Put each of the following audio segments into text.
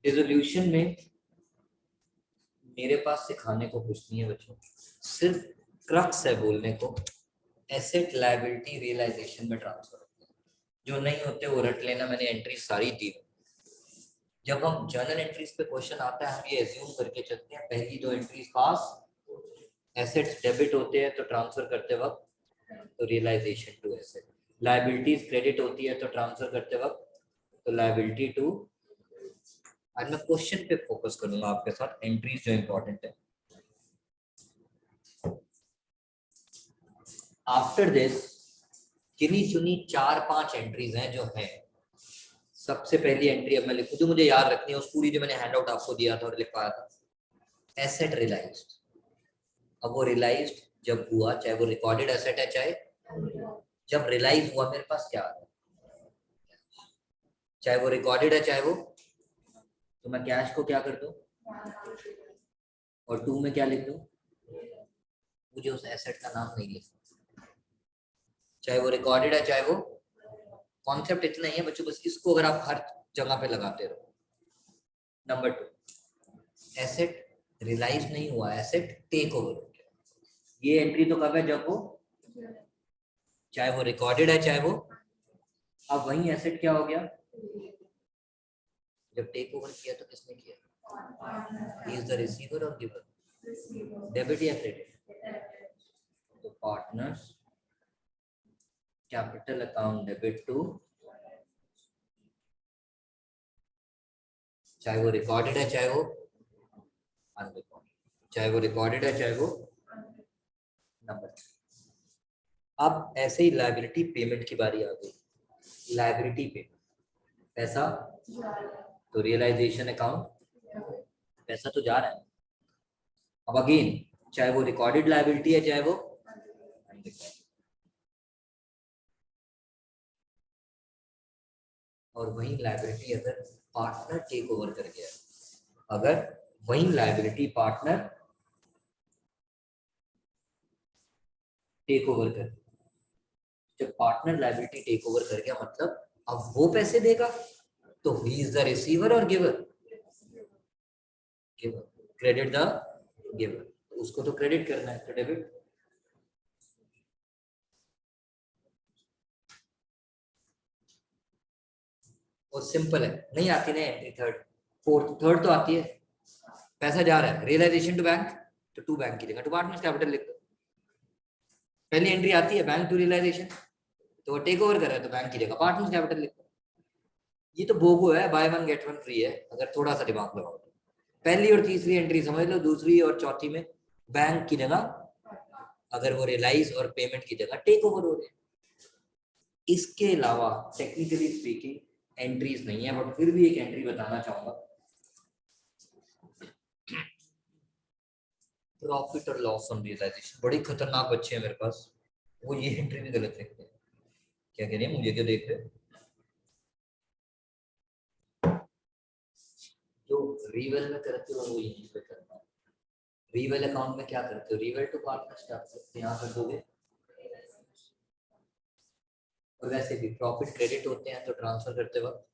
Resolution में मेरे पास सिखाने को कुछ नहीं है बच्चों, सिर्फ क्रक्स है बोलने को, एसेट लायबिलिटी रियलाइजेशन में ट्रांसफर होते हैं। जो नहीं होते वो रट लेना, मैंने एंट्री सारी दी। जब हम जर्नल एंट्रीज पे क्वेश्चन आता है, हम ये एज्यूम करके चलते हैं पहली दो एंट्रीज पास, एसेट्स डेबिट होते हैं तो ट्रांसफर करते वक्त तो realisation to asset, liabilities credit होती है तो ट्रांसफर करते वक्त तो लायबिलिटी टू। आज मैं क्वेश्चन पे फोकस करूंगा आपके साथ, एंट्रीज जो इंपॉर्टेंट है। आफ्टर दिस गिनी चुनी 4-5 एंट्रीज हैं जो है। सबसे पहली एंट्री अब मैं लिखूं जो मुझे याद रखनी है, उस पूरी जो मैंने हैंडआउट आपको दिया था और लिखवाया था, एसेट रियलाइज्ड। अब वो रियलाइज्ड जब हुआ, चाहे वो रिकॉर्डेड एसेट है, चाहे जब रियलाइज हुआ मेरे पास क्या है, चाहे वो रिकॉर्डेड है चाहे वो, तो मैं कैश को क्या कर दूं और टू में क्या लिख दूं, मुझे उस एसेट का नाम नहीं लिखना, चाहे वो रिकॉर्डेड है चाहे वो। कॉन्सेप्ट इतना ही है बच्चों, बस इसको अगर आप हर जगह पे लगाते रहो। नंबर 2, एसेट रियलाइज नहीं हुआ, एसेट टेक ओवर हो गया। ये एंट्री तो कब है, जब वो, चाहे वो रिकॉर्डेड है चाहे वो। अब वही एसेट क्या हो गया, जब टेक ओवर किया तो किसने किया, ही इज द रिसीवर और गिवर, डेबिट या क्रेडिट, तो partners capital account debit to, चाहे वो रिकॉर्डेड है चाहे वो अनरिकॉर्डेड, चाहे वो रिकॉर्डेड है चाहे वो। नंबर, अब ऐसे ही लायबिलिटी पेमेंट की बारी आ गई। लायबिलिटी पेमेंट, पैसा तो रियलाइजेशन अकाउंट, पैसा तो जा रहा है। अब अगेन चाहे वो रिकॉर्डेड लायबिलिटी है चाहे वो अनरिकॉर्डेड, और वही लायबिलिटी अगर पार्टनर टेक ओवर कर गया, अगर वही लायबिलिटी पार्टनर टेक ओवर कर, जब पार्टनर लायबिलिटी टेक ओवर कर गया मतलब अब वो पैसे देगा, तो ही इज द रिसीवर और giver, giver, credit the giver, उसको तो क्रेडिट करना है, तो डेबिट। और सिंपल है, नहीं आती ना एंट्री थर्ड फोर्थ, थर्ड तो आती है, पैसा जा रहा है रियलाइजेशन टू बैंक, तो टू बैंक की जगह टू पार्टनर्स कैपिटल लिख दो। पहली एंट्री आती है बैंक टू रियलाइजेशन, तो वो टेक ओवर कर रहा है तो बैंक की जगह पार्टनर्स कैपिटल लिख दो। ये तो बोगो है, by one get one free है, अगर थोड़ा सा दिमाग लगाओ तो। पहली और तीसरी एंट्री समझ लो, दूसरी और चौथी में बैंक की जगह, अगर वो रियलाइज और पेमेंट की जगह टेक ओवर हो रहे हैं। इसके अलावा टेक्निकली स्पीकिंग एंट्रीज नहीं है, बट फिर भी एक एंट्री बताना चाहूंगा, प्रॉफिट और लॉस ऑन रियलाइजेशन। बड़े खतरनाक बच्चे हैं मेरे पास, वो ये एंट्री भी गलत लिखते हैं। क्या कह रहे हैं, मुझे क्यों देख रहे हो, जो रीवेल में करते हो वो यहीं पे करना है। रीवेल अकाउंट में क्या करते हो, रीवेल टू पार्टनर्स कर सकते हैं, यहाँ कर दोगे। और वैसे भी प्रॉफिट क्रेडिट होते हैं तो ट्रांसफर करते वक्त,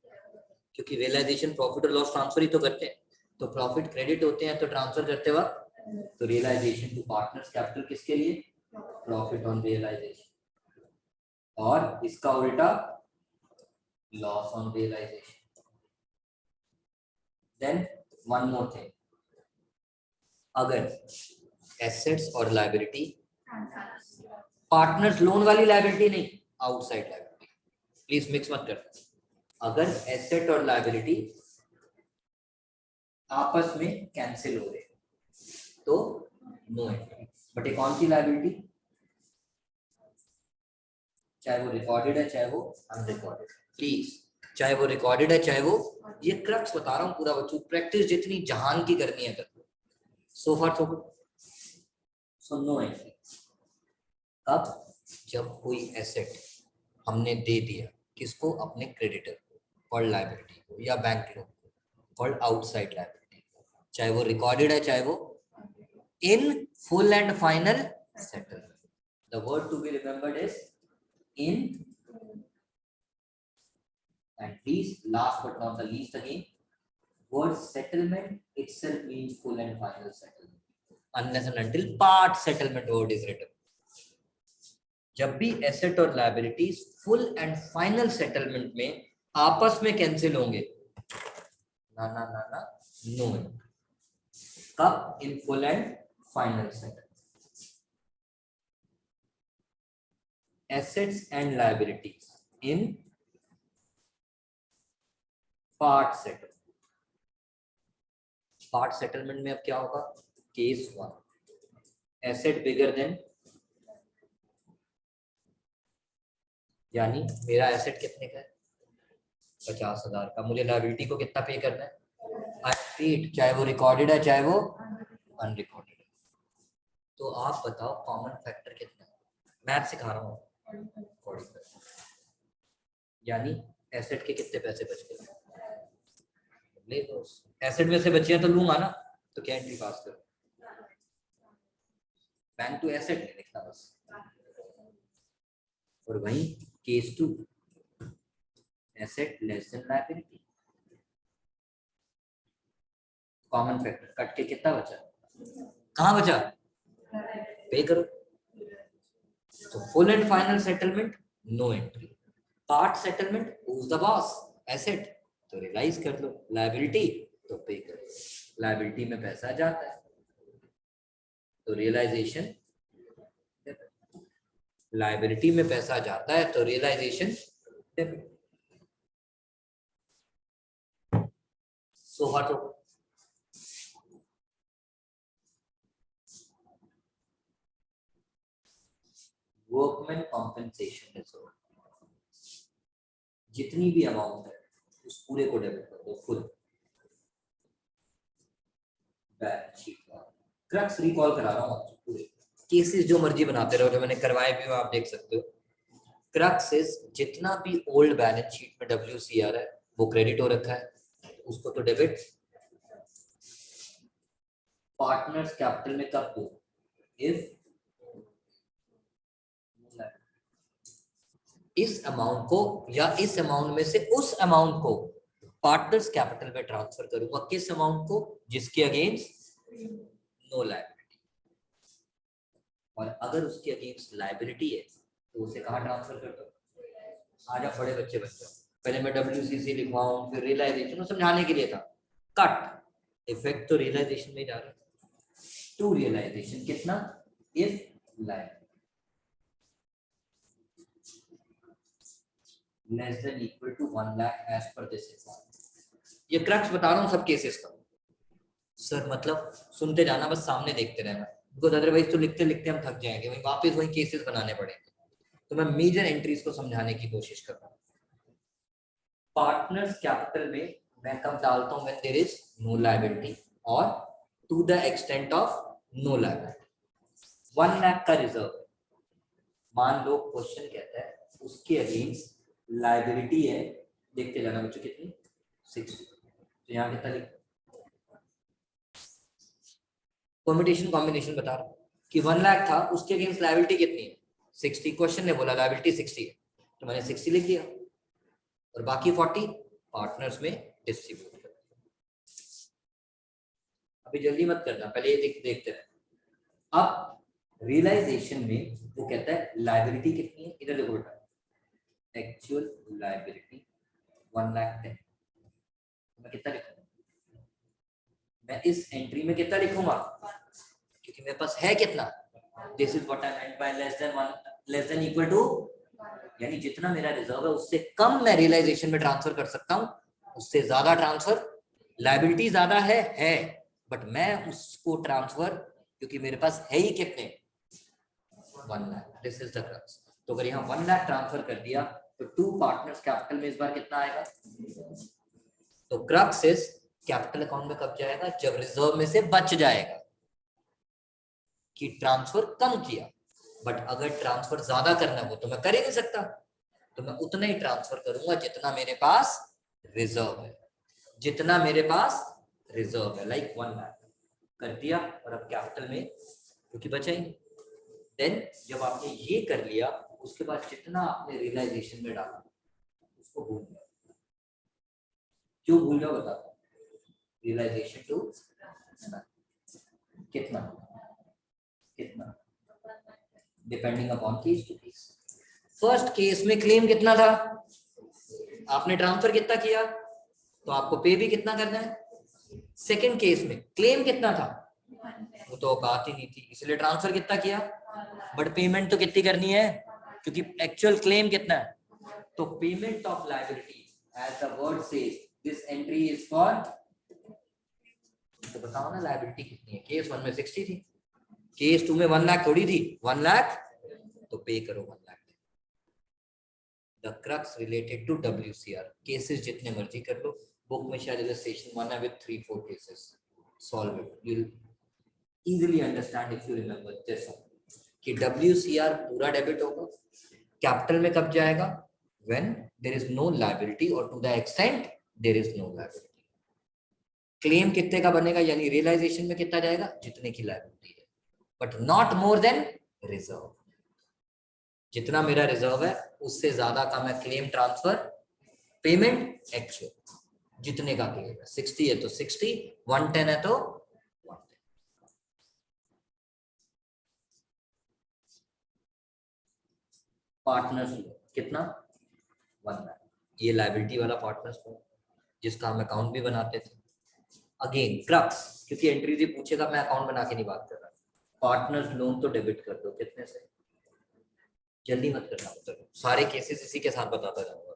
क्योंकि रियलाइजेशन प्रॉफिट और लॉस ट्रांसफर ही तो करते हैं, तो प्रॉफिट क्रेडिट होते हैं तो ट्रांसफर करते वक्त तो रियलाइजेशन टू पार्टनर्स कैपिटल किसके लिए, प्रॉफिट ऑन रियलाइजेशन, और इसका उल्टा loss on realisation. Then one more thing, अगर एसेट्स और लायबिलिटी, पार्टनर्स लोन वाली लायबिलिटी नहीं, आउटसाइड लायबिलिटी, प्लीज मिक्स मत कर, अगर एसेट और लायबिलिटी आपस में कैंसिल हो गए तो नो एंट्री। बट ये कौन सी लायबिलिटी, चाहे वो रिकॉर्डेड है चाहे वो अनरिकॉर्डेड, प्लीज चाहे वो रिकॉर्डेड है चाहे वो, ये क्रक्स बता रहा हूँ पूरा बच्चों, प्रैक्टिस जितनी जहान की करनी है कर, so far so good. So no entry अब जब कोई एसेट हमने दे दिया किसको, अपने क्रेडिटर को और लायबिलिटी को या बैंक लोन को और आउटसाइड लायबिलिटी को, चाहे वो रिकॉर्डेड है चाहे वो in full and final settlement. The word to be remembered is in, and please last but not the least again, word settlement itself means full and final settlement unless and until part settlement word is written. जब भी asset और liabilities full and final settlement में आपस में cancel होंगे, ना ना ना ना नो, कब? इन full and final settlement. assets and liabilities in part settlement. part settlement में अब क्या होगा? केस 1, एसेट बिगर देन, यानी मेरा एसेट कितने का है? 50,000 का. मुझे लायबिलिटी को कितना पे करना है? आई रिपीट, चाहे वो रिकॉर्डेड है चाहे वो अनरिकॉर्डेड है. तो आप बताओ कॉमन फैक्टर कितना है? मैथ सिखा रहा हूँ. 45. यानी एसेट के कितने पैसे बच गए? ले लो. एसेट में से बचे हैं तो लूंगा ना, तो क्या एंट्री पास करो? बैंक टू एसेट नहीं लिखना बस. और वही case 2, asset less than liability. Common factor cut के कितना बचा? कहाँ बचा? पे करो. तो full and final settlement no entry. Part settlement who is the boss? Asset, तो रियलाइज कर लो. लायबिलिटी तो पे करो. लायबिलिटी में पैसा जाता है तो रियलाइजेशन, लायबिलिटी में पैसा जाता है तो रियलाइजेशन डेबिट. सो हटो. वर्कमैन कॉम्पेंसेशन रिजर्व, जितनी भी अमाउंट है उस पूरे को डेबिट कर दो फुल. बैलेंस शीट का क्रक्स रिकॉल करा रहा हूँ आपको. पूरे केसेस जो मर्जी बनाते रहो, जो मैंने करवाए भी हो आप देख सकते हो. क्रक्स इज जितना भी ओल्ड बैलेंस शीट में WCR है वो क्रेडिट हो रखा है, उसको तो डेबिट. पार्टनर्स कैपिटल में कब दो? इफ इस अमाउंट को या इस अमाउंट में से उस अमाउंट को पार्टनर्स कैपिटल में ट्रांसफर करूंगा. किस अमाउंट को? जिसके अगेंस्ट नो लायबिलिटी. और अगर उसके अगेंस्ट लायबिलिटी है तो उसे कहाँ ट्रांसफर कर दो? आज आप बड़े बच्चे बन जाओ. पहले मैं WCC लिखवाऊं फिर रियलाइजेशन, समझाने के लिए था. कट इफेक्ट तो रियलाइजेशन में जा रहा है. टू रियलाइजेशन कितना? If liability less than equal to 1 lakh as per this example. ये क्रक्स बता रहा हूँ सब केसेस का. सर मतलब सुनते जाना, बस सामने देखते रहना, बिकॉज अदरवाइज तो लिखते लिखते हम थक जाएंगे, वही वापस वही केसेस बनाने पड़ेंगे. तो मैं मेजर एंट्रीज को समझाने की कोशिश कर रहा हूँ. पार्टनर्स कैपिटल में मैं कब डालता हूँ? When there is no liability और to the extent of no liability. 1 lakh का रिजर्व, मान लो क्वेश्चन कहता है उसके अगेंस्ट लायबिलिटी है, देखते जाना बच्चों कितनी? 60. तो यहाँ कितना लिखा? परम्यूटेशन कॉम्बिनेशन बता रहा हूँ कि 1 लाख था, उसके अगेंस्ट लायबिलिटी कितनी है? 60. क्वेश्चन ने बोला लायबिलिटी 60 है तो मैंने 60 लिख दिया और बाकी 40 पार्टनर्स में डिस्ट्रीब्यूट कर. अभी जल्दी मत करना, पहले ये देखते रहे. अब रियलाइजेशन में वो कहता है लायबिलिटी कितनी है? इधर देखो बेटा, एक्चुअल लायबिलिटी 1 लाख है. मैं कितना लिखूंगा? मैं इस एंट्री में कितना लिखूंगा? क्योंकि मेरे पास है कितना? This is what I meant by less than 1, less than equal to, यानी जितना मेरा रिजर्व है उससे कम मैं रियलाइजेशन में ट्रांसफर कर सकता हूं, उससे ज्यादा ट्रांसफर. लायबिलिटी ज्यादा है बट मैं उसको ट्रांसफर, क्योंकि मेरे पास है ही कितने? 1 lakh. This is the crux. तो अगर यहाँ 1 लाख ट्रांसफर कर दिया तो टू पार्टनर्स कैपिटल में इस बार कितना आएगा? तो क्रक्स इज कैपिटल अकाउंट में कब जाएगा? जब रिजर्व में से बच जाएगा कि ट्रांसफर कम किया. बट अगर ट्रांसफर ज्यादा करना हो तो मैं कर ही नहीं सकता, तो मैं उतना ही ट्रांसफर करूंगा जितना मेरे पास रिजर्व है. जितना मेरे पास रिजर्व है, लाइक 1 लाख कर दिया और अब कैपिटल में क्योंकि बचा ही. देन जब आपने ये कर लिया उसके बाद जितना आपने रियलाइजेशन में डाला उसको भूल जाओ. क्यों भूल जाओ बताता हूं. रियलाइजेशन टू कितना कितना depending upon case to case. First case में क्लेम कितना था, आपने ट्रांसफर कितना किया तो आपको पे भी कितना करना है। सेकंड केस में क्लेम कितना था, वो तो औकात ही नहीं थी, इसलिए ट्रांसफर कितना किया, बट पेमेंट तो कितनी करनी है क्योंकि एक्चुअल क्लेम कितना है। तो payment of liability as the word says this entry is for, तो बताओ ना लायबिलिटी कितनी है। केस 1 में 60 थी, केस 2 में 1 लाख थोड़ी थी, 1 लाख तो पे करो 1 lakh. The crux related to WCR cases जितने मर्जी कर लो, बुक में शायद इलस्ट्रेशन 1 है with 3-4 cases, solve it, you will easily understand if you remember this कि WCR पूरा डेबिट होगा, कैपिटल में कब जाएगा, when there is no liability और to the extent there is no liability. Claim कितने का बनेगा यानी रियलाइजेशन में कितना जाएगा, जितने की लायबिलिटी है, but not more than reserve. जितना मेरा रिजर्व है उससे ज्यादा का मैं क्लेम ट्रांसफर, पेमेंट एक्चुअल, जितने का क्लेम है 60 है तो 60, 110 है तो 110। पार्टनर्स कितना, 1 लाख, ये लायबिलिटी वाला पार्टनर्स लोन जिसका हम अकाउंट भी बनाते थे। अगेन क्रक्स, क्योंकि एंट्री जी पूछेगा, मैं अकाउंट बना के नहीं बात कर रहा। पार्टनर्स लोन तो डेबिट कर दो, कितने से, जल्दी मत करना, मतलब सारे केसेस इसी के साथ बताता जाऊंगा।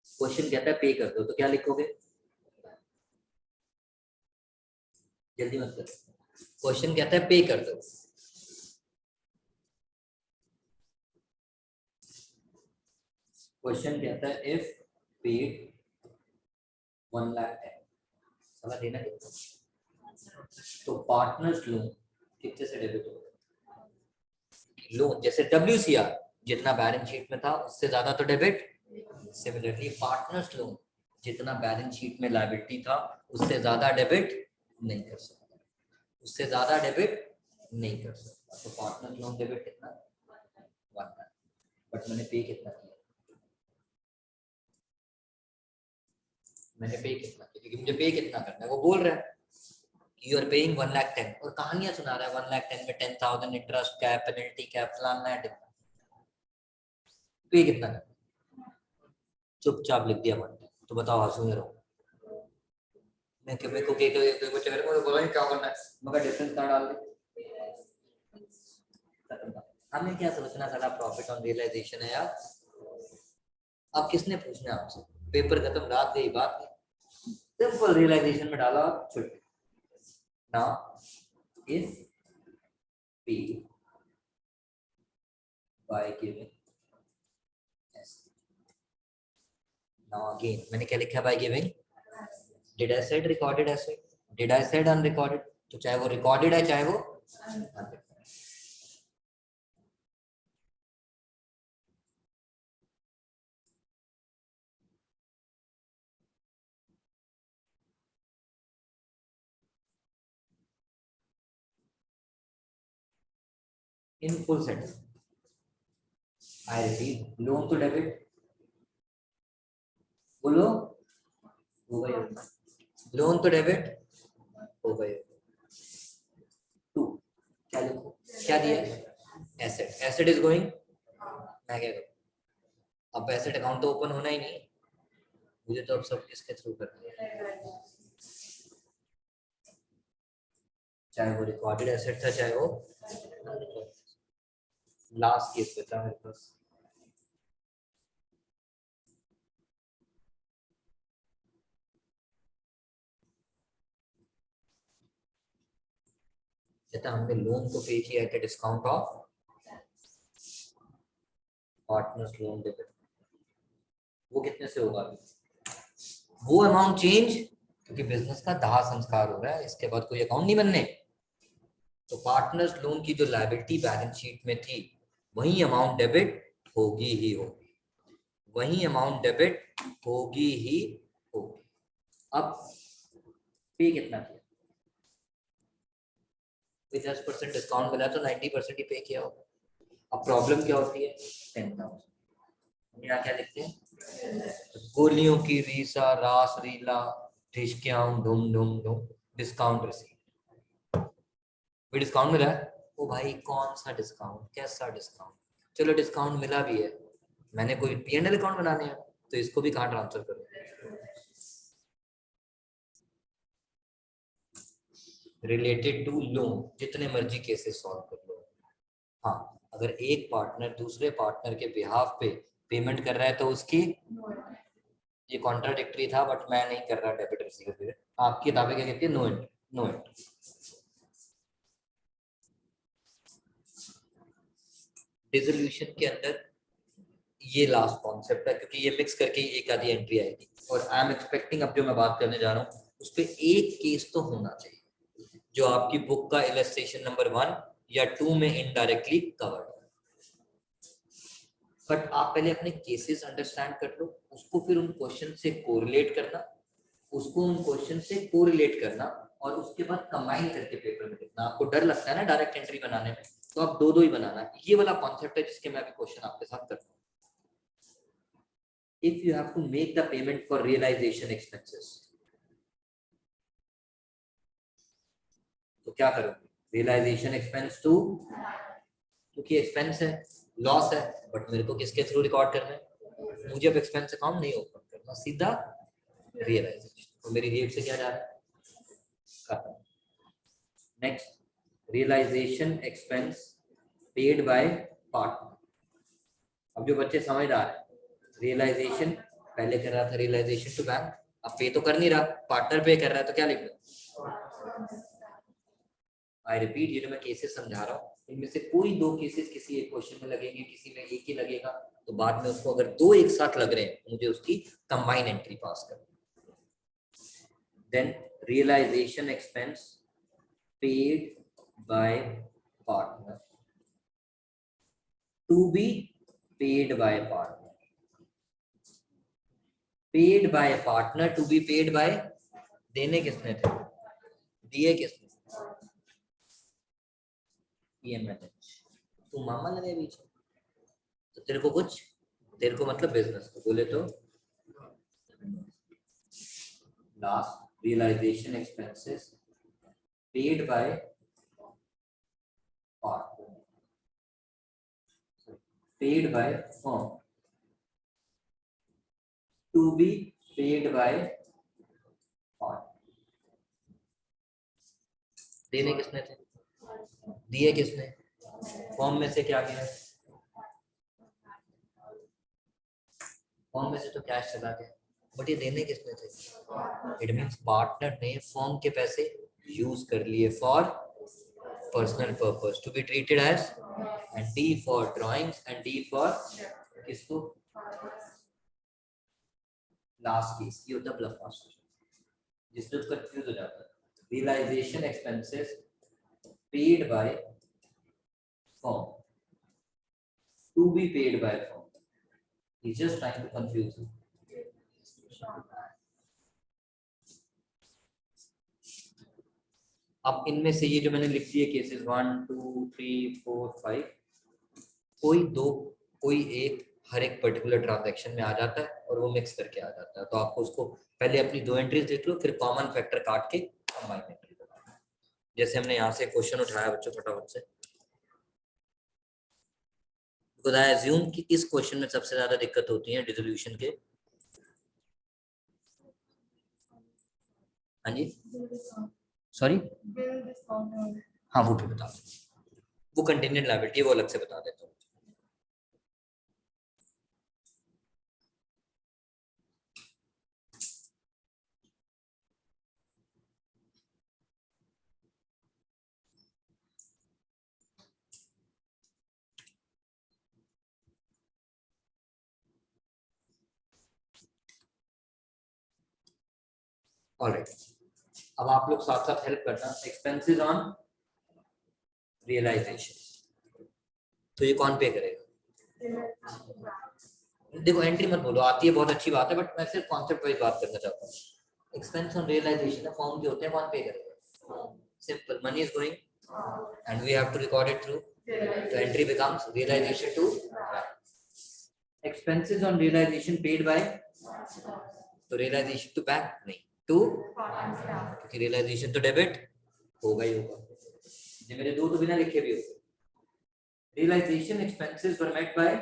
क्वेश्चन कहता है पे कर दो, तो क्या लिखोगे, जल्दी मत करो, क्वेश्चन कहता है पे कर दो, क्वेश्चन कहता है इफ पेड 1 लाख है, समझ लेना कितना, तो पार्टनर्स लोन कितने से डेबिट होगा, लोन जैसे WCR जितना बैलेंस शीट में था उससे ज्यादा तो डेबिट, सिमिलरली पार्टनर्स लोन जितना बैलेंस शीट में लायबिलिटी था उससे ज्यादा डेबिट नहीं कर सकता, उससे ज्यादा डेबिट नहीं कर सकता। तो पार्टनर लोन डेबिट कितना, 1 लाख, बट मैंने पे कितना किया, मैंने पे कितना किया क्योंकि मुझे पे कितना करना है, वो बोल रहा है यू आर पेइंग 1,10,000 और कहानियां सुना रहा है 1,10,000 में 10,000 इंटरेस्ट कैप पेनल्टी कैप फलाना है, पे कितना करना, चुपचाप लिख दिया 1,10,000। तो बताओ हंसू में रहो, मैं कि मेरे को के बच्चे मेरे को बोला क्या करना है, मगर डिफरेंस ना डाल दे, हमें क्या सोचना, साला प्रॉफिट ऑन रियलाइजेशन है यार। अब किसने पूछना आपसे, पेपर खत्म, रात गई, बात नहीं, सिंपल रियलाइजेशन में डाला छुट्टी। Now if P by giving, now again मैंने क्या लिखा है, by giving, did I said recorded asset, did I said unrecorded, तो चाहे वो रिकॉर्डेड है चाहे वो unrecorded। In full set I receive, loan तो डेबिट, बोलो हो गई, लोन तो डेबिट हो गए। टू क्या लिखो, क्या दिया है, एसेट, एसेट इज गोइंग, मैं क्या करूं, अब एसेट अकाउंट तो ओपन होना ही नहीं, मुझे तो अब सब किसके थ्रू करना है, चाहे वो रिकॉर्डेड एसेट था चाहे वो लास्ट केस बचा मेरे पास। कहता हमने लोन को पे किया at discount of partners loan debit, वो कितने से होगा अभी, वो अमाउंट चेंज, क्योंकि बिजनेस का दाह संस्कार हो रहा है, इसके बाद कोई अकाउंट नहीं बनने, तो पार्टनर्स लोन की जो लायबिलिटी बैलेंस शीट में थी वही अमाउंट डेबिट होगी ही होगी, वही अमाउंट डेबिट होगी ही होगी। अब पे कितना किया, 10% डिस्काउंट मिला तो 90% ही पे किया होगा। अब प्रॉब्लम क्या होती है, 10,000, यहाँ क्या लिखते हैं? गोलियों की रीसा रास रीला ठिशक्याऊं धूम धूम धूम डिस्काउंट रिसीव। कोई डिस्काउंट मिला है? ओ भाई कौन सा डिस्काउंट, कैसा डिस्काउंट? चलो डिस्काउंट मिला भी है, मैंने कोई P&L अकाउंट बनाने हैं तो इसको भी कहाँ ट्रांसफर करूँ? रिलेटेड टू लोन जितने मर्जी केसेस सॉल्व कर लो। हाँ, अगर एक पार्टनर दूसरे पार्टनर के बिहाफ पे पेमेंट कर रहा है तो उसकी, ये कॉन्ट्राडिक्टरी था बट मैं नहीं कर रहा डेबिट रिसीवेबल। आपकी किताबें क्या कहती है? No entry, no entry. Dissolution के अंदर ये लास्ट कॉन्सेप्ट है क्योंकि ये मिक्स करके एक आधी एंट्री आएगी और आई एम एक्सपेक्टिंग अब जो मैं बात करने जा रहा हूँ उस पर एक केस तो होना चाहिए जो आपकी बुक का इलस्ट्रेशन नंबर 1 या 2 में इनडायरेक्टली कवर्ड है। बट आप पहले अपने केसेस अंडरस्टैंड कर लो, उसको फिर उन क्वेश्चन से कोरिलेट करना, उसको उन क्वेश्चन से कोरिलेट करना और उसके बाद कंबाइन करके पेपर में लिखना। आपको डर लगता है ना डायरेक्ट एंट्री बनाने में, तो आप दो दो ही बनाना। ये वाला कॉन्सेप्ट है जिसके मैं अभी क्वेश्चन आपके साथ करता हूँ। If you have to make the payment for realization expenses, तो क्या करोगे? रियलाइजेशन एक्सपेंस टू, क्योंकि एक्सपेंस है, लॉस है, बट मेरे को किसके थ्रू रिकॉर्ड करना है? मुझे अब एक्सपेंस अकाउंट नहीं ओपन करना, सीधा रियलाइजेशन। तो मेरी रेट से क्या जा रहा है? खत्म। Next, realisation expense paid by partner. अब जो बच्चे समझदार है, रियलाइजेशन पहले कर रहा था रियलाइजेशन टू बैंक, अब पे तो कर नहीं रहा, पार्टनर पे कर रहा है, तो क्या लिख दो? आई रिपीट, ये जो मैं केसेस समझा रहा हूँ इनमें से कोई दो केसेस किसी एक क्वेश्चन में लगेंगे, किसी में एक ही लगेगा, तो बाद में उसको अगर दो एक साथ लग रहे हैं मुझे उसकी कंबाइन एंट्री पास करनी। Then realisation expense paid by partner to be paid by partner, paid by partner to be paid by, देने किसने थे? दिए किसने? EMNH। तू मामा लगे बीच में, तो तेरे को कुछ, तेरे को मतलब बिजनेस को बोले तो last realisation expenses paid by partner, paid by firm to be paid by partner. देने किसने थे? दिए किसने? फॉर्म में से क्या गया? फॉर्म में से तो कैश चला गया, बट ये देने किसने थे? इट मींस पार्टनर ने फॉर्म के पैसे यूज कर लिए for personal purpose to be treated as, and D for drawings and D for किसको? लास्ट केस ये होता है ब्लफ मास्टर, जिससे तो कंफ्यूज हो जाता है। Realisation expenses paid by firm to be paid by firm, he's just trying to confuse you. अब इनमें से ये जो मैंने लिख दिए केसेस 1 2 3 4 5, कोई दो, कोई एक हर एक पर्टिकुलर ट्रांजैक्शन में आ जाता है और वो मिक्स करके आ जाता है, तो आपको उसको पहले अपनी दो एंट्रीज देख लो, फिर कॉमन फैक्टर काट के कंबाइन एंट्री बनाना। जैसे हमने यहाँ से क्वेश्चन उठाया बच्चों फटाफट से, बिकॉज आई अज्यूम कि इस क्वेश्चन में सबसे ज्यादा दिक्कत होती है डिसोल्यूशन के। हाँ जी, सॉरी, हाँ वो भी बता दो, वो कंटिजेंट लायबिलिटी वो अलग से बता देता हूँ। ऑलराइट, अब आप लोग साथ साथ हेल्प करना। एक्सपेंसेस ऑन रियलाइजेशन, तो ये कौन पे करेगा? देखो एंट्री मत बोलो, आती है बहुत अच्छी बात है, बट मैं सिर्फ कॉन्सेप्ट वाइज बात करना चाहता हूँ। एक्सपेंस ऑन रियलाइजेशन है, फॉर्म जो होते हैं कौन पे करेगा? Simple, money is going and we have to record it through, तो entry becomes realisation to. Expenses on realisation paid by, तो रियलाइजेशन टू बैंक नहीं, टू, क्योंकि रियलाइजेशन तो डेबिट होगा ही होगा, ये मेरे दो तो बिना लिखे भी होगा। Realisation expenses were met by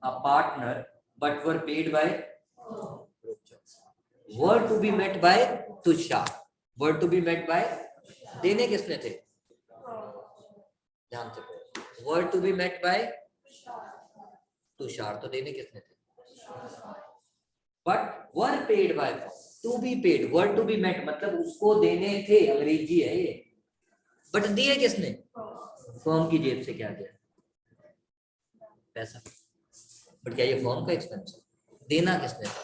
a partner but were paid by, were to be met by Tushar, were to be met by, देने किसने थे, ध्यान से, were to be met by Tushar, तो देने किसने थे, but were paid by, to be paid, were to be met मतलब उसको देने थे, अंग्रेजी है ये, बट दिए किसने, फर्म की जेब से क्या दिया, पैसा, बट क्या ये फर्म का एक्सपेंस है, देना किसने था,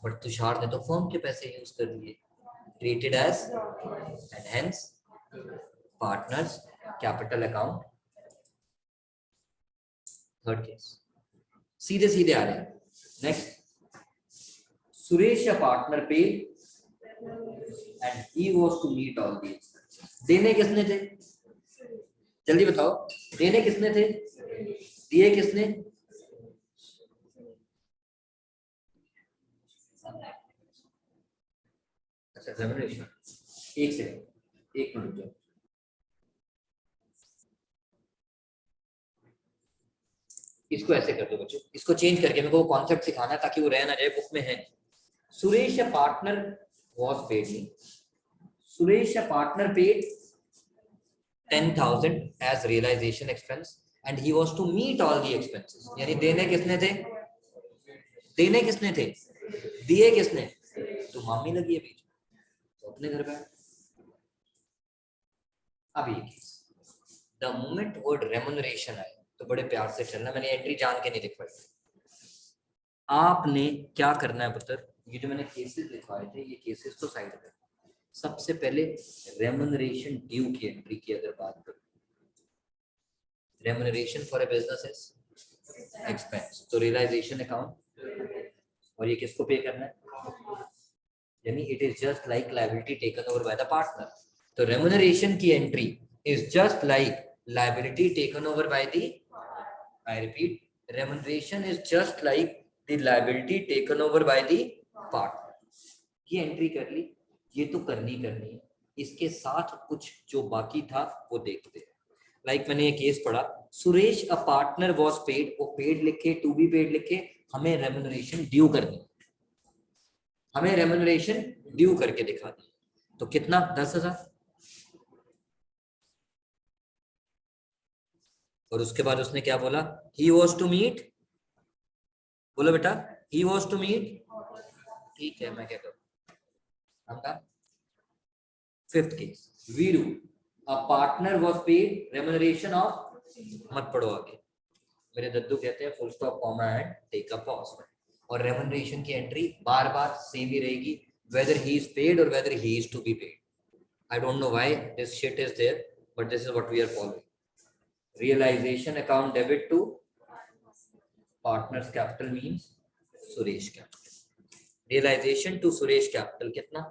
बट तुषार ने तो फर्म के पैसे यूज कर लिए, treated as, and hence partners capital account, third case, सीधे सीधे आ रहे हैं। Next, Suresh a partner paid and he was to meet all the expenses, देने किसने थे, जल्दी बताओ, देने किसने थे, दिए किसने, अच्छा रेम्युनरेशन, एक सेकंड, एक मिनट जाओ, इसको ऐसे कर दो बच्चों, इसको चेंज करके मेरे को कॉन्सेप्ट सिखाना है ताकि वो रह ना जाए, बुक में है। Suresh a partner was paid, Suresh a partner paid 10,000 as realization expense and he was to meet all the expenses, यानी देने किसने थे, देने किसने थे, दिए किसने, तो मामी लगी है बीच में, तो अपने घर पे। अब ये case, the moment word remuneration आए तो बड़े प्यार से चलना, मैंने एंट्री जान के नहीं लिखवाई, आपने क्या करना है पुत्र, ये जो मैंने केसेस लिखवाए थे ये केसेस तो साइड पे, सबसे पहले रेम्युनरेशन ड्यू की एंट्री की अगर बात करूं, remuneration for a business is expense, तो रियलाइजेशन अकाउंट, और ये किसको पे करना है, यानी it is just like liability taken over by the partner, तो रेम्युनरेशन की entry is just like liability taken over by the, I repeat, remuneration is just like the liability taken over by the partner, ये entry कर ली, ये तो करनी है, इसके साथ कुछ जो बाकी था वो देखते हैं। लाइक मैंने ये केस पढ़ा, सुरेश अ पार्टनर वाज पेड, वो पेड लिखे, टू बी पेड लिखे, हमें रेम्युनरेशन ड्यू करनी, हमें रेम्युनरेशन ड्यू करके दिखा दी, तो कितना, 10,000, और उसके बाद उसने क्या बोला, ही वॉज टू मीट, बोलो बेटा, ही वॉज टू मीट, ठीक है मैं क्या करूं, हम का fifth case, Veeru a partner was paid remuneration of, मत पढ़ो आगे, मेरे दद्दू कहते हैं full stop comma and take a pause, और रेम्युनरेशन की एंट्री बार बार सेम ही रहेगी, whether he is paid or whether he is to be paid. I don't know why this shit is there, but this is what we are following. Realization account debit to partners capital means Suresh capital. Realization to Suresh capital कितना,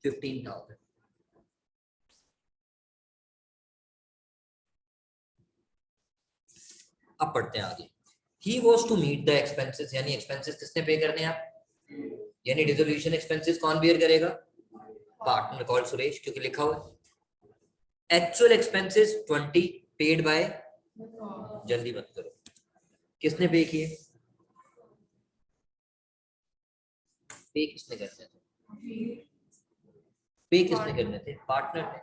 15,000. अब पढ़ते हैं आगे, he was to meet the expenses, यानी expenses किसने पे करने हैं आप, यानी डिसोल्यूशन एक्सपेंसेस कौन बेयर करेगा, पार्टनर कॉल्ड सुरेश, क्योंकि लिखा हुआ है, एक्चुअल एक्सपेंसेस 20 पेड बाय, जल्दी मत करो, किसने पे किए, पे किसने करने थे, पे किसने करने थे, पार्टनर ने,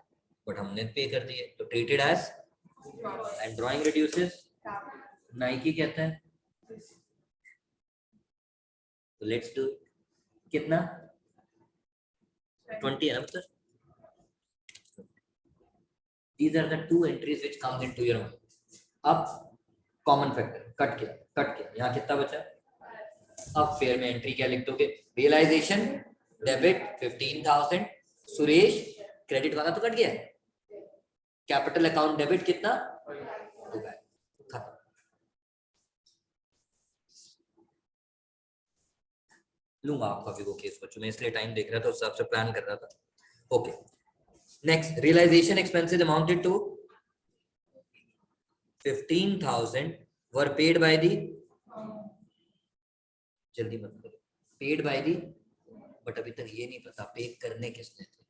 बट हमने पे कर दिए, तो treated as, and drawing reduces, Nike कहता है, तो लेट्स डू, कितना 20 है ना पुत्र, these are the two entries which comes into your mind. अब कॉमन फैक्टर कट किया, यहाँ कितना बचा, अब फेयर में एंट्री क्या लिख दोगे, रियलाइजेशन डेबिट 15,000, सुरेश क्रेडिट वाला तो कट गया, कैपिटल अकाउंट डेबिट कितना, खत्म, लूंगा आपका भी वो केस बच्चों, मैं इसलिए टाइम देख रहा था, उस हिसाब से प्लान कर रहा था। Okay next, realisation expenses amounted to 15,000 were paid by the, जल्दी मत करो, पेड बाय दी, बट अभी तक ये नहीं पता पे करने किसने थे,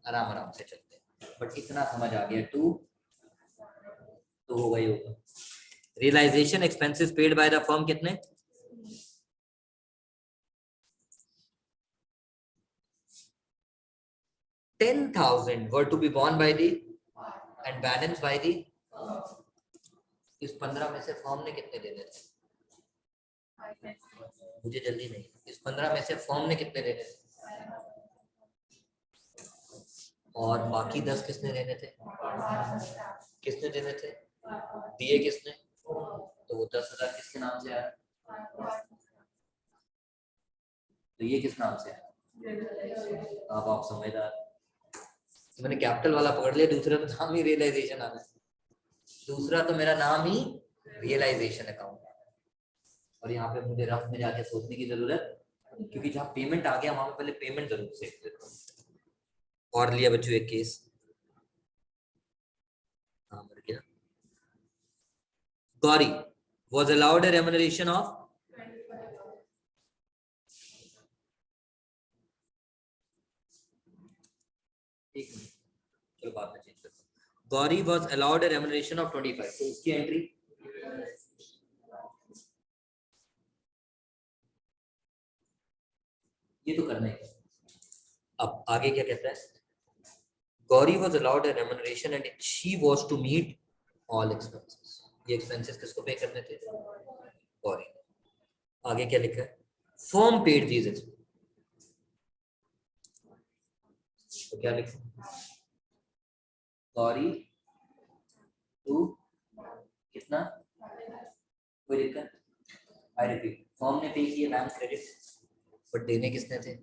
आराम आराम से चलते हैं, बट इतना समझ आ गया, टू तो होगा ही होगा। Realisation expenses paid by the firm कितने, 10,000 were to be borne by the and balanced by the, इस 15 में से फर्म ने कितने देने थे, मुझे जल्दी नहीं, इस 15 में से फर्म ने कितने देने थे, और बाकी 10 किसने देने थे, किसने देने थे, दिए किसने, तो वो 10,000 किसके नाम से आया, तो ये किस नाम से आया, अब आप समझदार, तो मैंने कैपिटल वाला पकड़ लिया, दूसरा तो नाम ही रियलाइजेशन आना है, दूसरा तो मेरा नाम ही रियलाइजेशन अकाउंट, और यहाँ पे मुझे रफ में जाके सोचने की जरूरत, क्योंकि जहाँ पेमेंट आ गया वहां पे पहले पेमेंट जरूर सेव करो। और लिया बच्चों एक केस, हाँ मर गया, Gauri was allowed a remuneration of, एक मिनट, चलो बाद में चेंज करता हूँ, Gauri was allowed a remuneration of 25, तो इसकी एंट्री, ये तो करना है। अब आगे क्या कहता है, Gauri was allowed a remuneration and she was to meet all expenses, ये expenses किसको पे करने थे, गौरी। आगे क्या लिखा है, firm paid these expenses, तो क्या लिखा, गौरी टू कितना, कोई दिक्कत, आई रिपीट, फर्म ने पे किए बैंक क्रेडिट, बट देने किसने थे,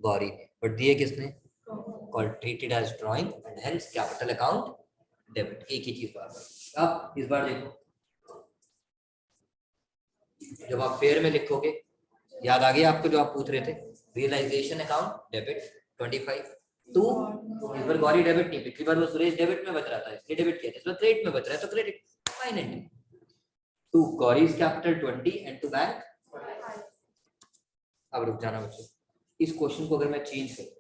गौरी ने, बट दिए किसने, called treated as drawing and hence capital account debit, एक ही चीज बार बार। अब इस बार देखो, जब आप फेयर में लिखोगे, याद आ गया आपको जो आप पूछ रहे थे, रियलाइजेशन अकाउंट डेबिट 25, टू, इस बार गौरी डेबिट नहीं, पिछली बार वो सुरेश डेबिट में बच रहा था, इसलिए डेबिट किया, इस बार क्रेडिट में बच रहा है तो credit, fine entry, to Gauri's capital 20 and to bank. अब रुक जाना बच्चों, इस क्वेश्चन को अगर मैं चेंज करूं,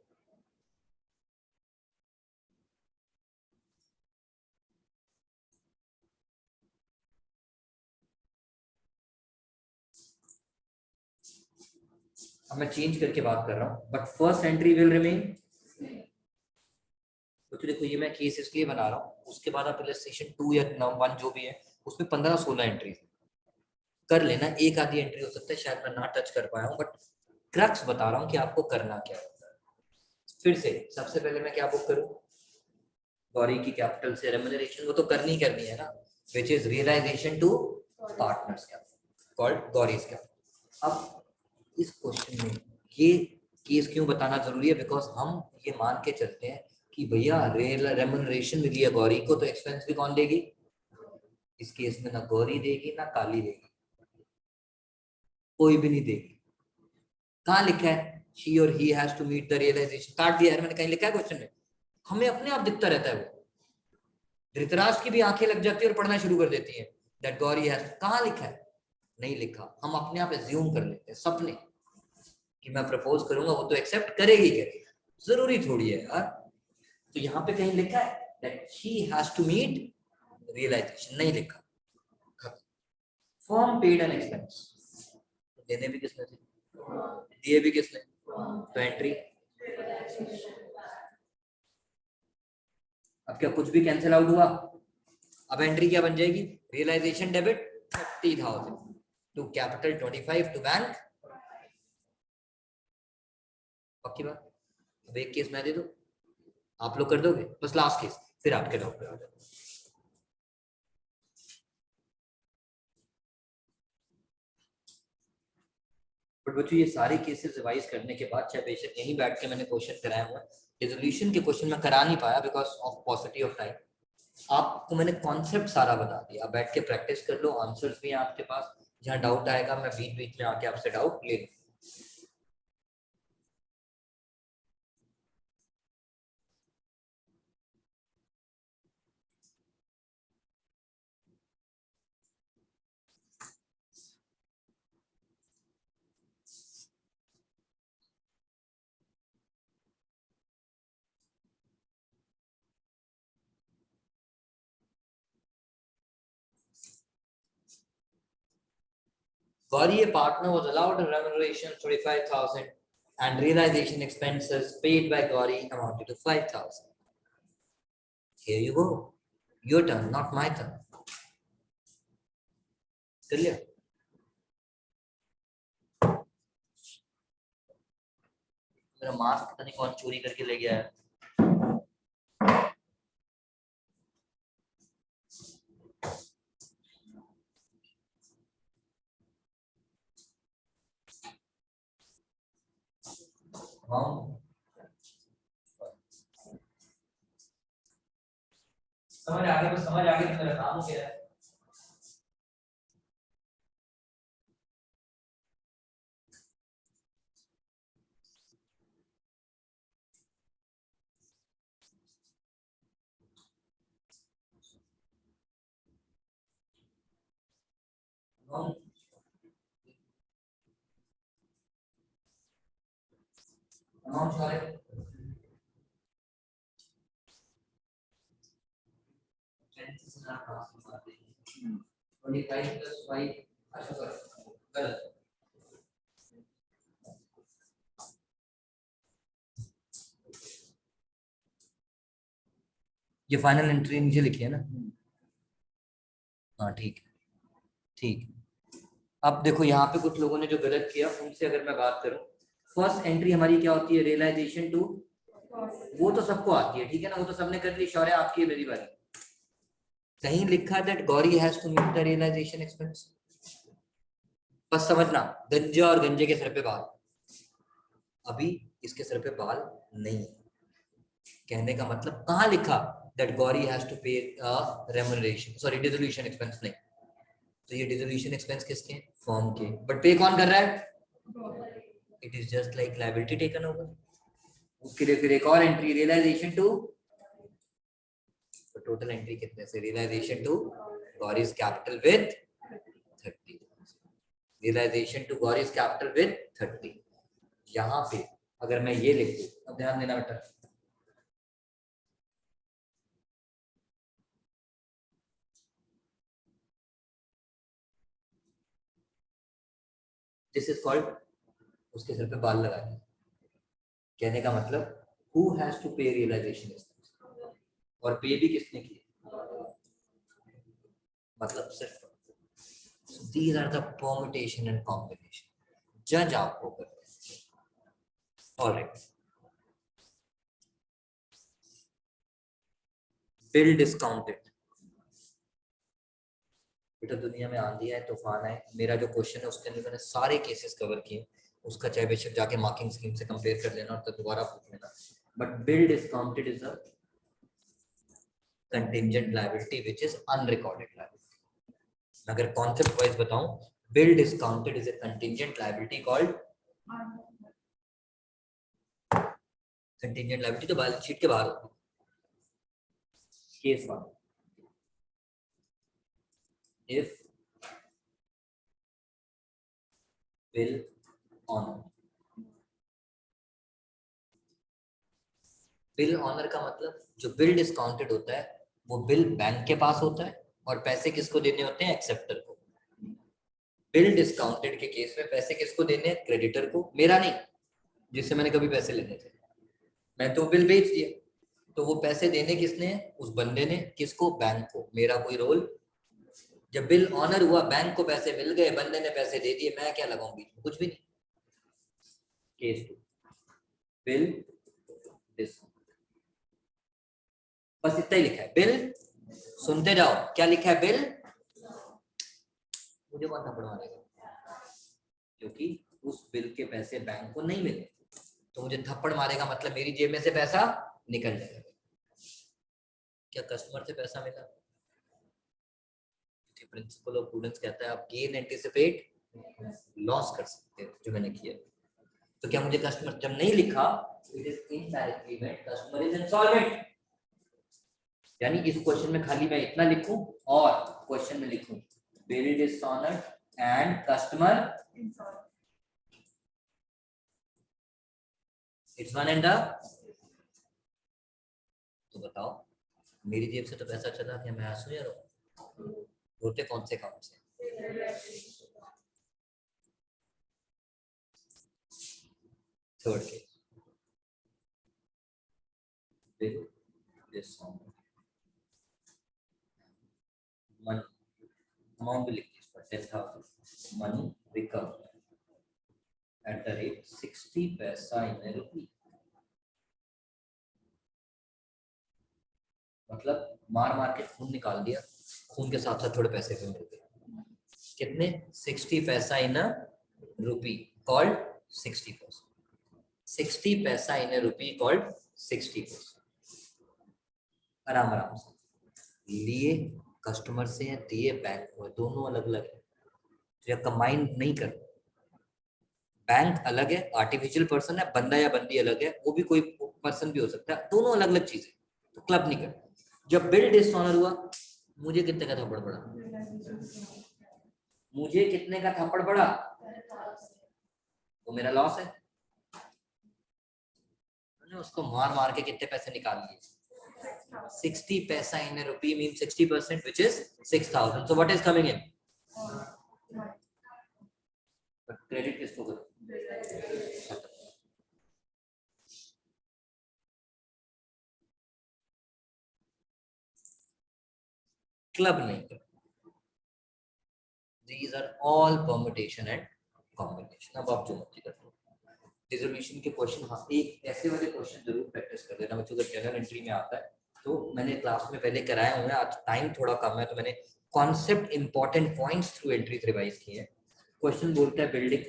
अब मैं चेंज करके बात कर रहा हूं, but first entry will remain, तो देखो ये मैं केस इसलिए बना रहा हूँ, उसके बाद आप इलस्ट्रेशन 2 या 1 जो भी है उसमें 15-16 एंट्री कर लेना, एक आधी एंट्री हो सकता है शायद मैं ना टच कर पाया हूँ, बट क्रक्स बता रहा हूँ कि आपको करना क्या होता है। फिर से सबसे पहले मैं क्या बुक करूँ, गौरी की कैपिटल से रेम्यूनरेशन, वो तो करनी करनी है ना, which is realisation to partners capital called Gauri's capital. अब इस क्वेश्चन में ये केस क्यों बताना जरूरी है, बिकॉज हम ये मान के चलते हैं कि भैया रेम्यूनरेशन मिली है गौरी को, तो एक्सपेंस भी कौन देगी, इस केस में ना गौरी देगी ना काली देगी, कोई भी नहीं देगी। कहाँ लिखा है she और he has to meet the realization, काट दिया है मैंने, कहीं लिखा है क्वेश्चन में, हमें अपने आप दिखता रहता है वो, धृतराष्ट्र की भी आंखें लग जाती है और पढ़ना शुरू कर देती है, दैट गौरी हैज, कहाँ लिखा है, नहीं लिखा, हम अपने आप एज्यूम कर लेते हैं सपने कि मैं प्रपोज करूंगा वो तो एक्सेप्ट करेगी, करेगी, जरूरी थोड़ी है यार, तो यहाँ पे कहीं लिखा है that she has to meet realization, नहीं लिखा, फॉर्म पेड एन एक्सपेंस, देने भी किसने थे, दिए भी किसने, तो एंट्री, अब क्या कुछ भी कैंसिल आउट हुआ, अब एंट्री क्या बन जाएगी, realisation debit 30,000 to capital 25 to bank, पक्की बात। अब एक केस मैं दे दूं, आप लोग कर दोगे, बस लास्ट केस, फिर आपके डाउट पे आ जाओ। बट बच्चों ये सारे केसेस रिवाइज करने के बाद, चाहे बेशक यहीं बैठ के मैंने क्वेश्चन कराया हुआ, रेजोल्यूशन के क्वेश्चन में करा नहीं पाया बिकॉज ऑफ पॉसिटी ऑफ टाइम, आपको मैंने कॉन्सेप्ट सारा बता दिया, बैठ के प्रैक्टिस कर लो, आंसर्स भी हैं आपके पास, जहां डाउट आएगा मैं बीच बीच में आके आपसे डाउट ले लूँ। Gauri, a partner, was allowed a remuneration of 25,000 and realization expenses paid by Gauri amounted to 5,000. Here you go. Your turn, not my turn. Clear? मेरा मास्क पता नहीं कौन चोरी करके ले गया है. समझ आ गई, समझ आ गई तो मेरा काम हो गया है. अमाउंट सारे 25 plus 5. अच्छा सॉरी, गलत. ये फाइनल एंट्री नीचे लिखी है ना. हाँ ठीक है, ठीक. अब देखो यहाँ पे कुछ लोगों ने जो गलत किया उनसे अगर मैं बात करूं, फर्स्ट एंट्री हमारी क्या होती है, रियलाइजेशन टू. वो तो सबको आती है, ठीक है ना, वो तो सबने कर ली. शौर्य आपकी है, मेरी बारी. कहीं लिखा that Gauri has to meet the realisation expense. बस समझना, गंजे और गंजे के सर पे बाल. अभी इसके सर पे बाल नहीं है. कहने का मतलब कहाँ लिखा that Gauri has to pay remuneration, sorry dissolution expense नहीं. तो ये डिसोल्यूशन एक्सपेंस किसके, फॉर्म के, बट पे कौन कर रहा है. It is just like liability taken over. उसके लिए फिर एक और एंट्री, रियलाइजेशन टू. तो टोटल एंट्री कितने से, realisation to Gauri's capital with 30. Realisation to Gauri's capital with 30. यहाँ पे अगर मैं ये लिख दूं, अब ध्यान देना बेटा, दिस इज कॉल्ड, उसके सर पे बाल लगाए. कहने का मतलब हु हैज टू पे रियलाइजेशन एक्सपेंस, और पे भी किसने की, मतलब सिर्फ. these are the permutation and combination. जज आपको करते हैं. Alright, bill discounted. बेटा दुनिया में आंधी है, तूफान है, मेरा जो क्वेश्चन है उसके अंदर मैंने सारे केसेस कवर किए. उसका चाहे बेशक जाके मार्किंग स्कीम से कंपेयर कर लेना और तो दोबारा पूछ लेना. But bill discounted is a contingent liability which is unrecorded liability. अगर कॉन्सेप्ट वाइज बताऊं, bill discounted is a contingent liability called contingent liability. तो बैलेंस शीट के बाहर होती है. Case 1, if bill honour. Bill honour का मतलब जो बिल डिस्काउंटेड होता है वो बिल बैंक के पास होता है और पैसे किसको देने होते हैं, एक्सेप्टर को. बिल डिस्काउंटेड के केस में पैसे किसको देने हैं, क्रेडिटर को, मेरा नहीं, जिससे मैंने कभी पैसे लेने थे. मैं तो बिल बेच दिया, तो वो पैसे देने किसने हैं, उस बंदे ने. किसको, बैंक को. मेरा कोई रोल. जब बिल ऑनर हुआ, बैंक को पैसे मिल गए, बंदे ने पैसे दे दिए, मैं क्या लगाऊं बीच में, कुछ भी नहीं. Case 2, bill discount. बस इतना ही लिखा है, बिल. सुनते जाओ, क्या लिखा है, बिल. मुझे कौन थप्पड़ मारेगा, क्योंकि उस बिल के पैसे बैंक को नहीं मिले, तो मुझे थप्पड़ मारेगा मतलब मेरी जेब में से पैसा निकल जाएगा. क्या कस्टमर से पैसा मिला, प्रिंसिपल ऑफ प्रूडेंस कहता है आप गेन एंटिसिपेट लॉस कर सकते हो, जो मैंने किया. तो क्या मुझे कस्टमर जब नहीं लिखा, it is indirect payment, customer is insolvent. यानी इस क्वेश्चन में खाली मैं इतना लिखूं और क्वेश्चन में लिखूं bill dishonoured and customer insolvent. It's one and the. तो बताओ, मेरी जेब से तो पैसा चला गया, मैं आंसू या रो. रोते कौन से काम से, third case, bill dishonour, money amount भी लिखिए इस पर 10,000, money recover at the rate 60 पैसा इन ए रुपी। मतलब मार मार के खून निकाल दिया, खून के साथ साथ थोड़े पैसे भी मिल गए। कितने? 60 पैसा इन अ रुपी कॉल्ड 60 पैसा, 60 पैसा इन अ रुपी कॉल्ड 60 पैसा। आराम आराम से लिए कस्टमर से या दिए बैंक को, दोनों अलग अलग है, तो कंबाइंड नहीं कर। बैंक अलग है, आर्टिफिशियल पर्सन है, बंदा या बंदी अलग है, वो भी कोई पर्सन भी हो सकता है, दोनों अलग अलग चीजें, तो क्लब नहीं कर। जब बिल डिसऑनर हुआ, मुझे कितने का थप्पड़ पड़ा? मुझे कितने का थप्पड़ पड़ा? वो मेरा लॉस है। मैंने उसको मार मार के कितने पैसे निकाल लिए? 60 पैसा इन a rupee means 60%, which is 6,000. So what is coming in? But credit किसको करो? क्लब नहीं करो। These are all permutation and combination. अब आप जो मर्जी कर लो। डिसोल्यूशन के क्वेश्चन, हाँ एक ऐसे वाले क्वेश्चन जरूर प्रैक्टिस कर लेना बच्चों, अगर जनरल एंट्री में आता है तो मैंने क्लास में पहले कराए हुए हैं, आज टाइम थोड़ा कम है तो मैंने concept important points through entry revise किए हैं। क्वेश्चन बोलता है बिल्डिंग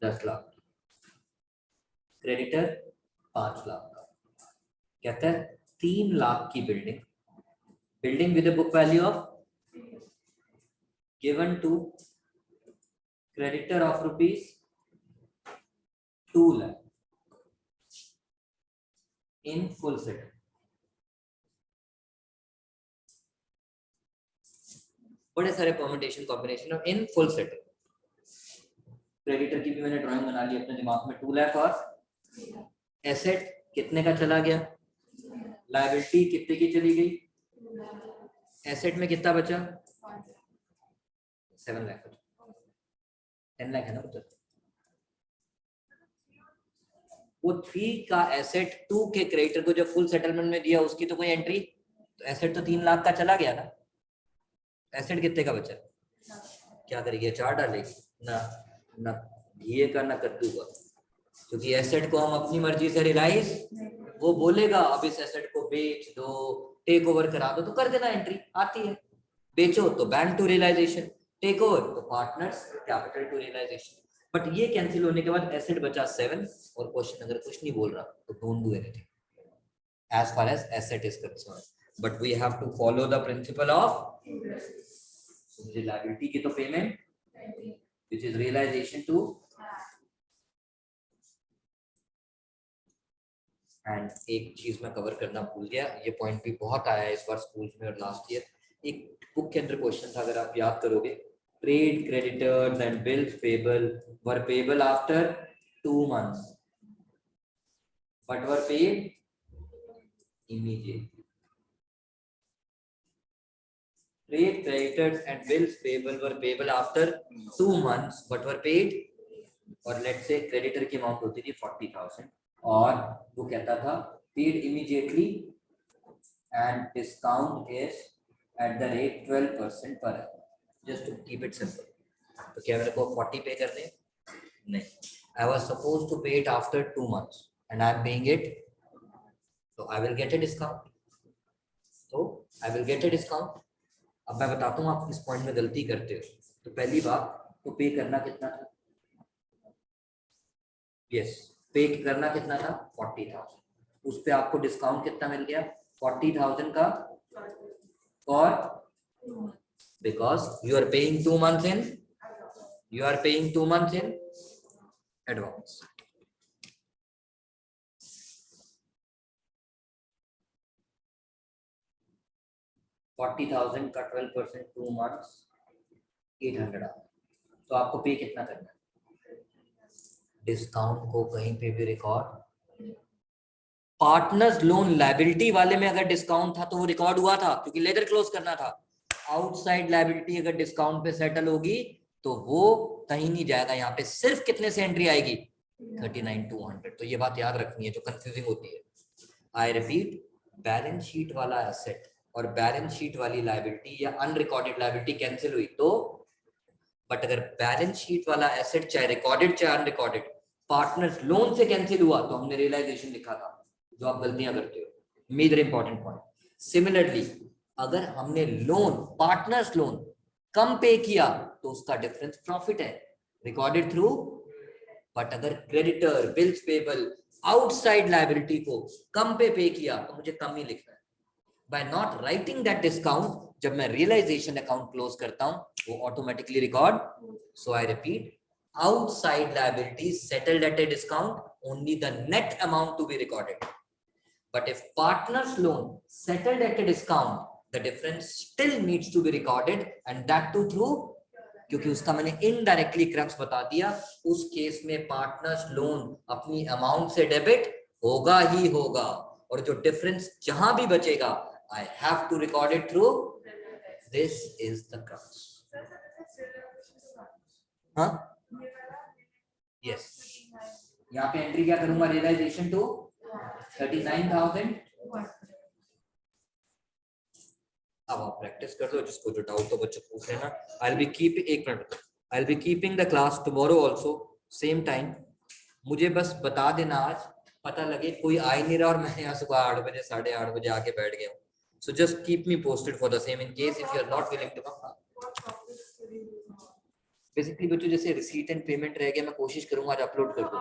10 लाख, क्रेडिटर 5 लाख का, कहता है 3 लाख की building, building with a book value of given to creditor of rupees 2 lakh in full settle. बड़े सारे permutation combination of in full settle. Creditor की भी मैंने ड्राइंग बना ली अपने दिमाग में, 2 लाख, और एसेट कितने का चला गया, लायबिलिटी कितने की चली गई, एसेट में कितना बचा, 7 लाख, 10 लाख है ना उधर। वो 3 का एसेट 2 के क्रेडिटर को जब फुल सेटलमेंट में दिया, उसकी तो कोई एंट्री, तो एसेट तो 3 लाख का चला गया ना, एसेट कितने का बचा? क्या करेगी? 4 डालेगी ना, ना घिए का ना कद्दू का, क्योंकि एसेट को हम अपनी मर्जी से रिलाइज, वो बोलेगा अब इस एसेट को बेच दो, टेक ओवर करा दो, तो कर देना, एंट्री आती है। बेचो तो bank to realisation, take over तो partners capital to realisation. But ये कैंसिल होने के बाद एसेट बचा 7, और क्वेश्चन अगर कुछ नहीं बोल रहा तो don't do anything as far as asset is concerned, but we have to follow the principle of मुझे liability की तो payment, which is realization to, and एक चीज मैं कवर करना भूल गया, ये पॉइंट भी बहुत आया है इस बार स्कूल में और लास्ट ईयर, एक बुक के अंदर क्वेश्चन था, अगर आप याद करोगे, trade creditors and bills payable were payable after 2 months but were paid immediately. Trade creditors and bills payable were payable after 2 months but were paid, और let's say creditor की अमाउंट होती थी 40,000 और वो कहता था paid immediately and discount is at the rate 12% per annum, just to keep it simple. तो क्या मेरे को 40 पे करने? नहीं, I was supposed to pay it after 2 months and I am paying it, so I will get a discount. So I will get a discount. अब मैं बताता हूँ आप किस पॉइंट में गलती करते हो। तो पहली बात, तो पे करना कितना था? यस, पे करना कितना था? 40,000। उस पे आपको डिस्काउंट कितना मिल गया? 40,000 का, और because you are paying 2 months in, you are paying 2 months in advance. $40,000 का 12%, 2 months 800, तो आपको पे कितना करना है? डिस्काउंट को कहीं पे भी रिकॉर्ड, पार्टनर्स लोन लायबिलिटी वाले में अगर डिस्काउंट था तो वो रिकॉर्ड हुआ था क्योंकि लेजर क्लोज करना था। आउटसाइड लायबिलिटी अगर डिस्काउंट पे सेटल होगी तो वो कहीं नहीं जाएगा, यहाँ पे सिर्फ कितने से एंट्री आएगी? 39,200। तो ये बात याद रखनी है जो कंफ्यूजिंग होती है। आई रिपीट, बैलेंस शीट वाला एसेट और बैलेंस शीट वाली लायबिलिटी या अनरिकॉर्डेड लायबिलिटी कैंसिल हुई तो, बट अगर बैलेंस शीट वाला एसेट चाहे रिकॉर्डेड चाहे अनरिकॉर्डेड पार्टनर्स लोन से कैंसिल हुआ तो हमने रियलाइजेशन लिखा था, जो आप गलतियां करते हो। Major important point. सिमिलरली अगर हमने लोन पार्टनर्स लोन कम पे किया तो उसका डिफरेंस प्रॉफिट है, रिकॉर्डेड थ्रू। बट अगर creditor bills payable outside liability को कम पे किया तो मुझे कम ही लिखना है। By not writing that discount, जब मैं रियलाइजेशन अकाउंट क्लोज करता हूं वो automatically record. So I repeat, outside liabilities settled at a discount, only the net amount to be recorded. But if partner's loan settled at a discount, the difference still needs to be recorded, and that too through, क्योंकि उसका मैंने indirectly crux बता दिया, उस केस में partners loan अपनी amount से डेबिट होगा ही होगा, और जो डिफरेंस जहां भी बचेगा I have to record it through. This is the crux. हाँ यस, यहाँ पे एंट्री क्या करूंगा, रियलाइजेशन टू 39,000। अब आप प्रैक्टिस कर दो, जिसको जो डाउट हो बच्चों पूछ लेना। I will be keeping the class tomorrow also same time. मुझे बस बता देना आज, पता लगे कोई आ ही नहीं रहा और मैं यहाँ सुबह 8 बजे 8:30 बजे आके बैठ गया हूँ। So just keep me posted for the same in case if you are not willing to come. Basically बच्चों जैसे रिसीट एंड पेमेंट रह गया, मैं कोशिश करूंगा आज अपलोड कर दूं।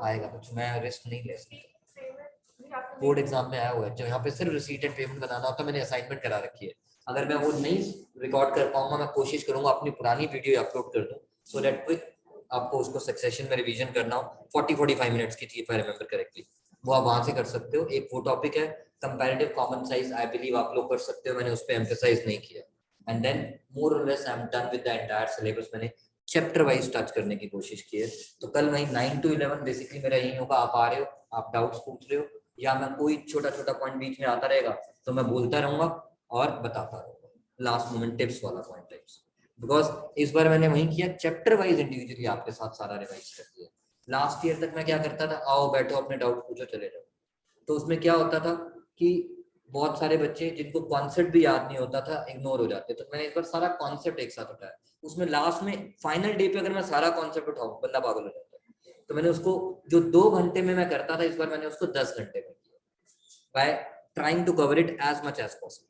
आएगा बच्चों, मैं रिस्क नहीं ले सकता। बोर्ड एग्जाम में आया हुआ है, जो यहाँ पे सिर्फ रिसीट एंड पेमेंट बनाना होता है, मैंने असाइनमेंट करा रखी है। अगर मैं वो नहीं रिकॉर्ड कर पाऊंगा, मैं कोशिश करूंगा अपनी पुरानी वीडियो अपलोड कर दूं, सो दैट क्विक आपको उसको सक्सेशन में रिवीजन करना हो। 40-45 मिनट्स की थी, इफ आई रिमेंबर करेक्टली। वो आप वहां से कर सकते हो। एक वो टॉपिक है comparative common size, I believe आप लोग कर सकते हो, मैंने उस पर एम्फेसाइज नहीं किया। एंड देन मोर और less I am done with the entire syllabus. मैंने चैप्टर वाइज टच करने की कोशिश की है। तो कल वही 9 to 11 बेसिकली मेरा यही होगा। आप आ रहे हो, आप डाउट्स पूछ रहे हो, या मैं कोई छोटा छोटा पॉइंट बीच में आता रहेगा तो मैं बोलता रहूंगा और बताता रहूंगा, लास्ट मोमेंट टिप्स वाला पॉइंट टाइप्स। बिकॉज इस बार मैंने वही किया, चैप्टर वाइज इंडिविजुअली आपके साथ सारा रिवाइज कर दिया। लास्ट ईयर तक मैं क्या करता था, आओ बैठो अपने डाउट पूछो चले जाओ। तो उसमें क्या होता था कि बहुत सारे बच्चे जिनको कॉन्सेप्ट भी याद नहीं होता था इग्नोर हो जाते। तो मैंने इस बार सारा कॉन्सेप्ट एक साथ उठाया। उसमें लास्ट में फाइनल डे पे अगर मैं सारा कॉन्सेप्ट उठाऊं बंदा पागल हो जाता है। तो मैंने उसको जो 2 घंटे में मैं करता था, इस बार मैंने उसको 10 घंटे में किया, by trying to cover it as much as possible.